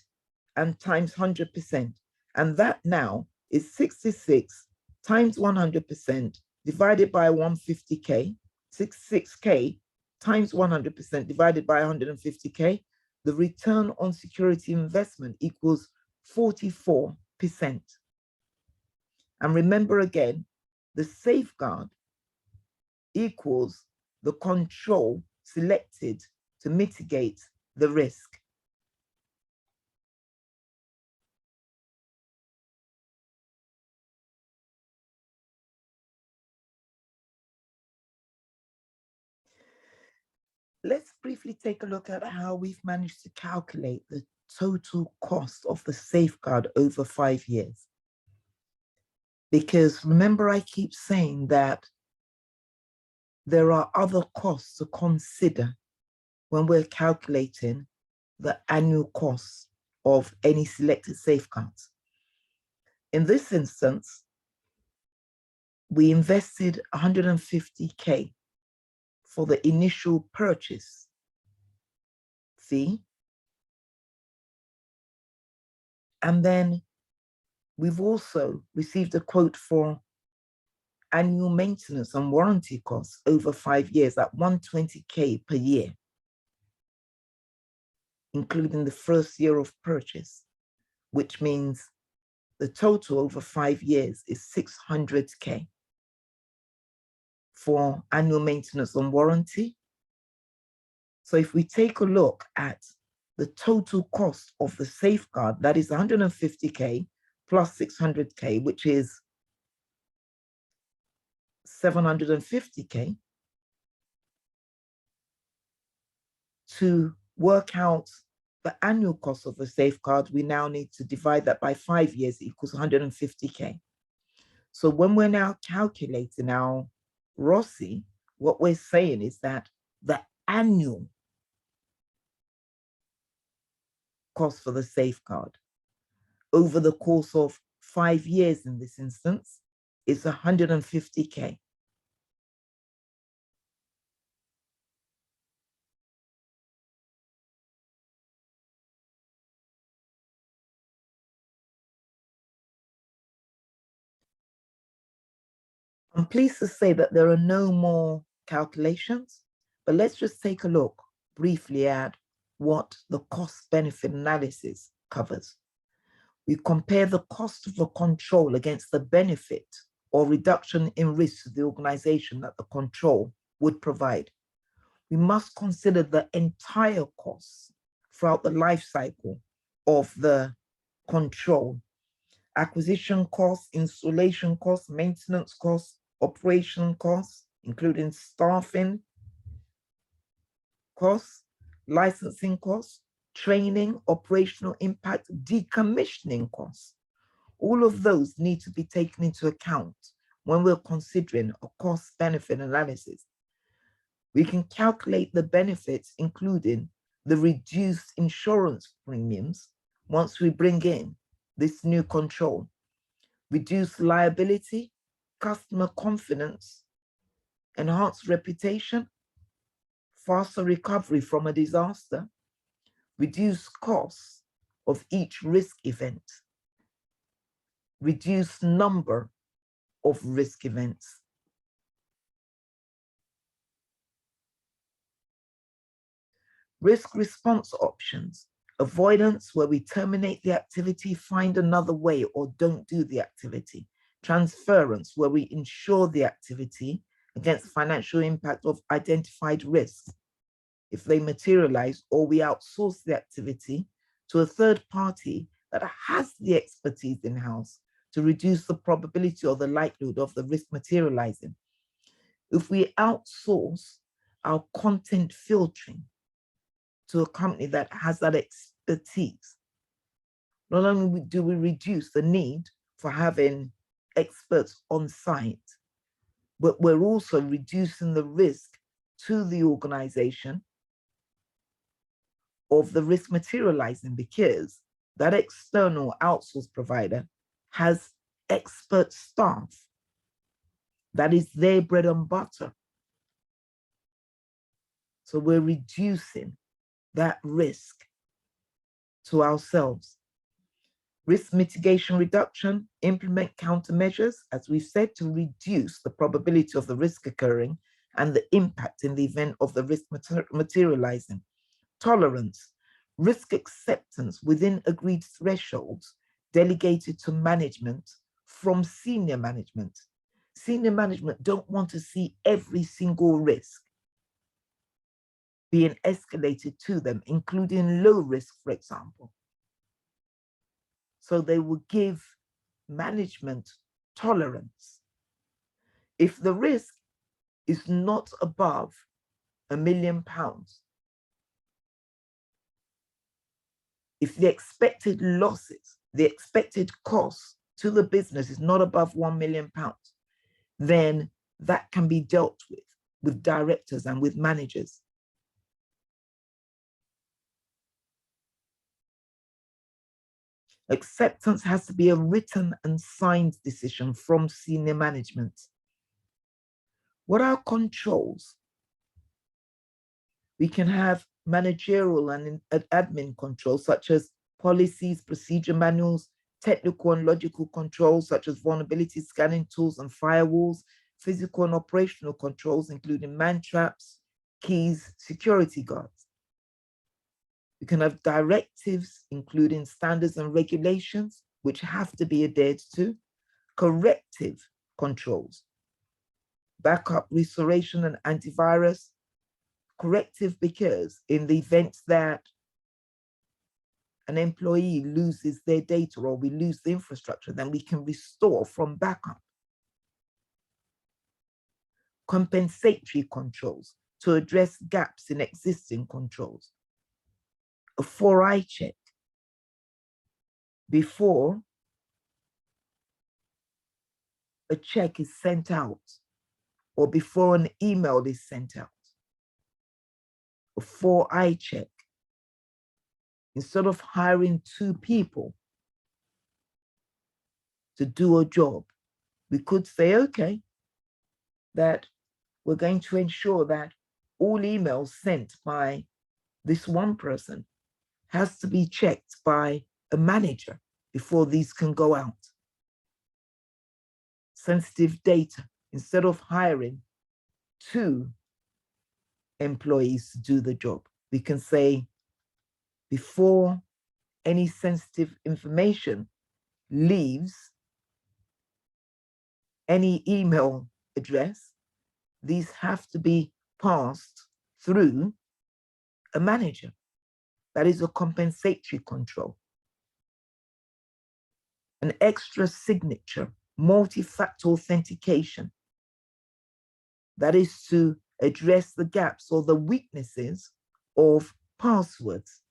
[SPEAKER 1] and times 100%. And that now is 66 times 100% divided by 150K, 66K times 100% divided by 150K. The return on security investment equals 44%. And remember again, the safeguard equals the control selected to mitigate the risk. Let's briefly take a look at how we've managed to calculate the total cost of the safeguard over 5 years. Because remember, I keep saying that there are other costs to consider when we're calculating the annual cost of any selected safeguards. In this instance, we invested 150K for the initial purchase fee. And then we've also received a quote for annual maintenance and warranty costs over 5 years at 120K per year, including the first year of purchase, which means the total over 5 years is 600K for annual maintenance and warranty. So if we take a look at the total cost of the safeguard, that is 150K plus 600K, which is 750K, to work out the annual cost of the safeguard, we now need to divide that by 5 years, equals 150K. So when we're now calculating our ROSI, what we're saying is that the annual cost for the safeguard over the course of 5 years in this instance is 150K. I'm pleased to say that there are no more calculations, but let's just take a look briefly at what the cost-benefit analysis covers. We compare the cost of the control against the benefit or reduction in risk to the organization that the control would provide. We must consider the entire costs throughout the life cycle of the control: acquisition costs, installation costs, maintenance costs, operation costs, including staffing costs, licensing costs, training, operational impact, decommissioning costs. All of those need to be taken into account when we're considering a cost-benefit analysis. We can calculate the benefits, including the reduced insurance premiums once we bring in this new control, reduced liability, customer confidence, enhanced reputation, faster recovery from a disaster, reduced costs of each risk event, reduced number of risk events. Risk response options: avoidance, where we terminate the activity, find another way, or don't do the activity. Transference, where we insure the activity against financial impact of identified risks if they materialize, or we outsource the activity to a third party that has the expertise in-house to reduce the probability or the likelihood of the risk materializing. If we outsource our content filtering to a company that has that expertise. Not only do we reduce the need for having experts on site, but we're also reducing the risk to the organization of the risk materializing, because that external outsource provider has expert staff. That is their bread and butter. So we're reducing that risk to ourselves. Risk mitigation reduction, implement countermeasures, as we've said, to reduce the probability of the risk occurring and the impact in the event of the risk materializing. Tolerance, risk acceptance within agreed thresholds delegated to management from senior management. Senior management don't want to see every single risk being escalated to them, including low risk, for example. So they will give management tolerance. If the risk is not above £1 million, if the expected losses, the expected costs to the business is not above £1 million, then that can be dealt with directors and with managers. Acceptance has to be a written and signed decision from senior management. What are controls? We can have managerial and admin controls, such as policies, procedure manuals, technical and logical controls, such as vulnerability scanning tools and firewalls, physical and operational controls, including man traps, keys, security guards. We can have directives, including standards and regulations, which have to be adhered to, corrective controls, backup, restoration, and antivirus. Corrective because in the event that an employee loses their data or we lose the infrastructure, then we can restore from backup. Compensatory controls to address gaps in existing controls. A 4i check before a check is sent out or before an email is sent out. A 4i check. Instead of hiring 2 people to do a job, we could say, okay, that we're going to ensure that all emails sent by this one person has to be checked by a manager before these can go out. Sensitive data, instead of hiring 2 employees to do the job, we can say before any sensitive information leaves any email address, these have to be passed through a manager. That is a compensatory control. An extra signature, multi-factor authentication. That is to address the gaps or the weaknesses of passwords.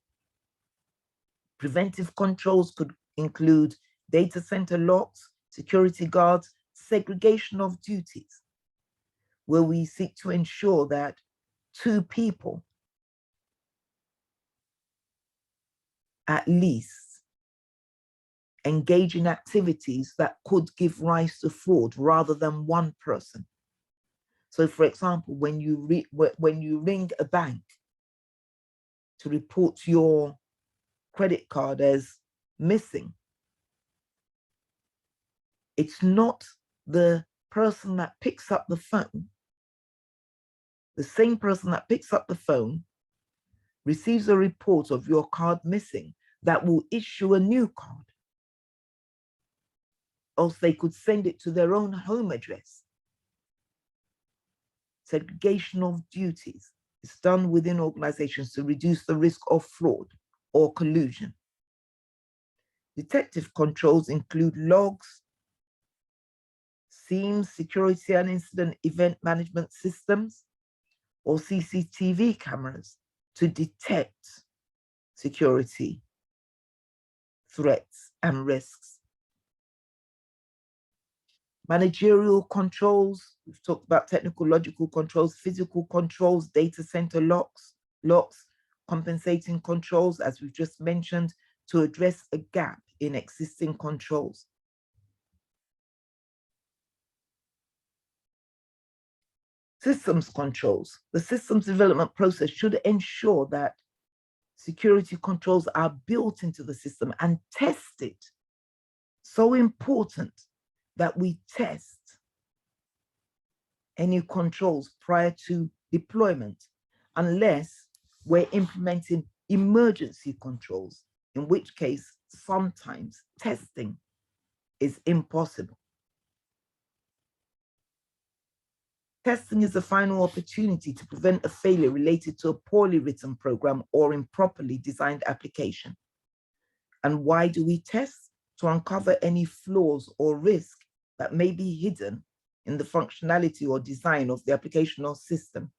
[SPEAKER 1] Preventive controls could include data center locks, security guards, segregation of duties, where we seek to ensure that 2 people at least engage in activities that could give rise to fraud rather than 1 person. So for example, when you ring a bank to report your credit card as missing, it's not the person that picks up the phone. The same person that picks up the phone receives a report of your card missing that will issue a new card. Else they could send it to their own home address. Segregation of duties is done within organizations to reduce the risk of fraud or collusion. Detective controls include logs, SIEMs, security and incident event management systems, or CCTV cameras to detect security threats and risks. Managerial controls, we've talked about technical, logical controls, physical controls, data center locks, compensating controls, as we've just mentioned, to address a gap in existing controls. Systems controls. The systems development process should ensure that security controls are built into the system and tested. So important that we test any controls prior to deployment, unless we're implementing emergency controls, in which case sometimes testing is impossible. Testing is the final opportunity to prevent a failure related to a poorly written program or improperly designed application. And why do we test? To uncover any flaws or risk that may be hidden in the functionality or design of the application or system.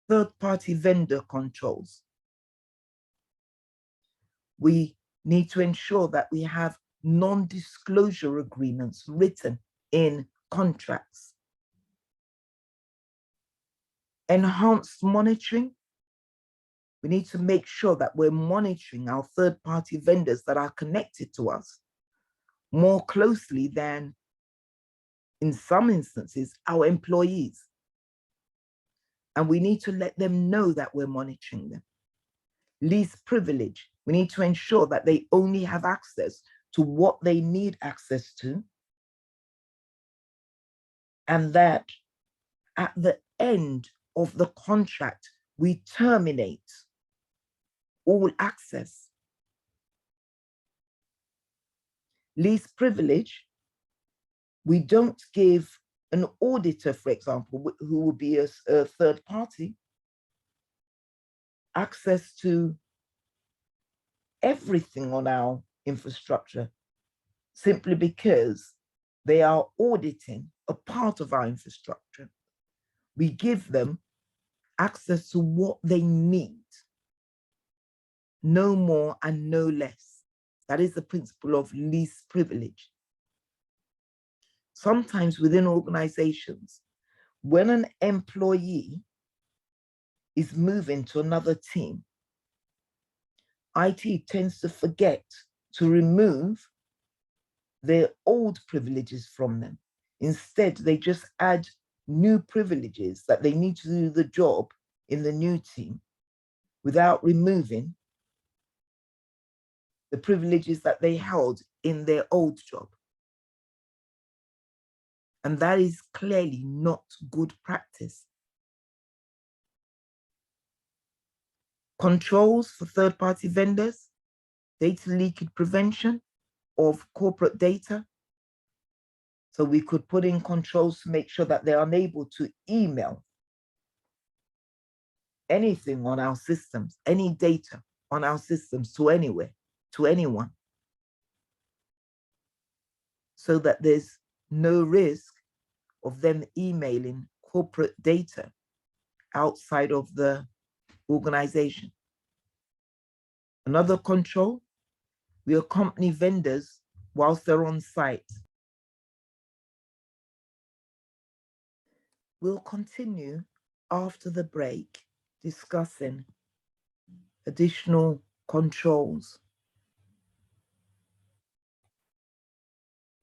[SPEAKER 1] Third-party vendor controls. We need to ensure that we have non-disclosure agreements written in contracts. Enhanced monitoring. We need to make sure that we're monitoring our third-party vendors that are connected to us more closely than, in some instances, our employees. And we need to let them know that we're monitoring them. Least privilege. We need to ensure that they only have access to what they need access to, and that at the end of the contract, we terminate all access. Least privilege, we don't give an auditor, for example, who will be a third party, access to everything on our infrastructure, simply because they are auditing a part of our infrastructure. We give them access to what they need, no more and no less. That is the principle of least privilege. Sometimes within organizations, when an employee is moving to another team, IT tends to forget to remove their old privileges from them. Instead, they just add new privileges that they need to do the job in the new team without removing the privileges that they held in their old job. And that is clearly not good practice. Controls for third-party vendors, data leakage prevention of corporate data. So we could put in controls to make sure that they're unable to email anything on our systems, any data on our systems to anywhere, to anyone, so that there's no risk of them emailing corporate data outside of the organization. Another control, we accompany vendors whilst they're on site. We'll continue after the break discussing additional controls.